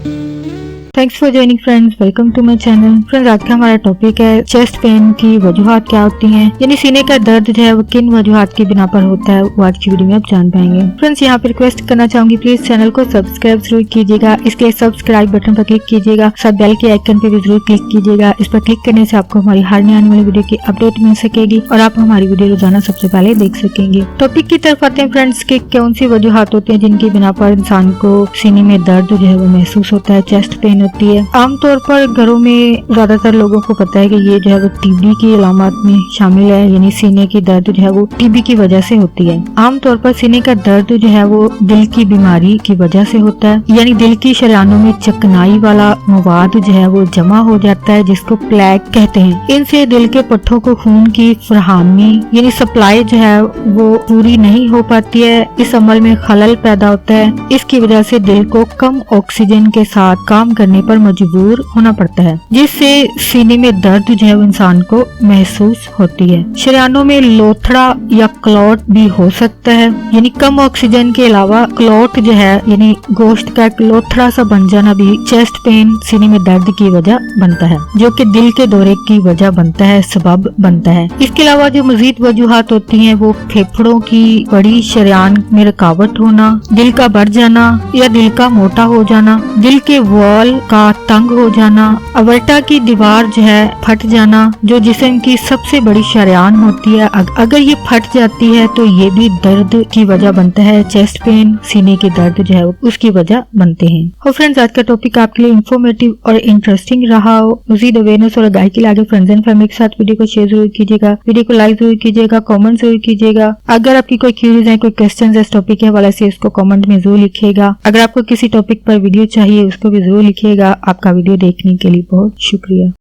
Thanks for joining friends, welcome to my channel. Friends, आज का हमारा टॉपिक है चेस्ट पेन की वजूहात क्या होती हैं, यानी सीने का दर्द जो है वो किन वजूहात की बिना पर होता है, वो आज की वीडियो में आप जान पाएंगे। फ्रेंड्स, यहाँ पर रिक्वेस्ट करना चाहूंगी, प्लीज चैनल को सब्सक्राइब जरूर कीजिएगा। इसके लिए सब्सक्राइब बटन पर क्लिक कीजिएगा, साथ बेल के आइकन पे भी जरूर क्लिक कीजिएगा। इस पर क्लिक करने से आपको हमारी हर नई आने वाली वीडियो की अपडेट मिल सकेगी और आप हमारी वीडियो रोजाना सबसे पहले देख सकेंगे। टॉपिक की तरफ आते हैं फ्रेंड्स कि कौन सी वजूहात होती है जिनकी बिना पर इंसान को सीने में दर्द जो है वो महसूस होता है, चेस्ट पेन होती है। आमतौर पर घरों में ज्यादातर लोगों को पता है कि ये जो है वो टीबी की अलामत में शामिल है, यानी सीने की दर्द जो है वो टीबी की वजह से होती है। आमतौर पर सीने का दर्द जो है वो दिल की बीमारी की वजह से होता है, यानी दिल की शरियानों में चिकनाई वाला मवाद जो है वो जमा हो जाता है, जिसको प्लेग कहते हैं। इनसे दिल के पट्टों को खून की फरहमी यानी सप्लाई जो है वो पूरी नहीं हो पाती है। इस अमल में खलल पैदा होता है। इसकी वजह से दिल को कम ऑक्सीजन के साथ काम करने पर मजबूर होना पड़ता है, जिससे सीने में दर्द जो है वो इंसान को महसूस होती है। शरियानों में लोथड़ा या क्लॉट भी हो सकता है, यानी कम ऑक्सीजन के अलावा क्लॉट जो है यानी गोश्त का एक लोथड़ा सा बन जाना भी चेस्ट पेन सीने में दर्द की वजह बनता है, जो कि दिल के दौरे की वजह बनता है, सबब बनता है। इसके अलावा जो मजीद वजूहात होती हैं वो फेफड़ों की बड़ी शरियान में रुकावट होना, दिल का बढ़ जाना या दिल का मोटा हो जाना, दिल के वॉल का तंग हो जाना, अवर्टा की दीवार जो है फट जाना, जो जिस्म की सबसे बड़ी शरियान होती है, अगर ये फट जाती है तो ये भी दर्द की वजह बनता है। चेस्ट पेन सीने के दर्द जो है उसकी वजह बनते हैं। और फ्रेंड्स, आज का टॉपिक आपके लिए इन्फॉर्मेटिव और इंटरेस्टिंग रहा हो। मजीद अवेयरनेस और गाइड के लिए आगे फ्रेंड्स एंड फैमिली के साथ वीडियो को शेयर जरूर कीजिएगा, वीडियो को लाइक जरूर कीजिएगा, कॉमेंट जरूर कीजिएगा। अगर आपकी कोई क्यूरीज है, कोई क्वेश्चन इस टॉपिक के हवाले से, उसको कॉमेंट में जरूर लिखिएगा। अगर आपको किसी टॉपिक पर वीडियो चाहिए उसको भी जरूर लिखिएगा। आपका वीडियो देखने के लिए बहुत शुक्रिया।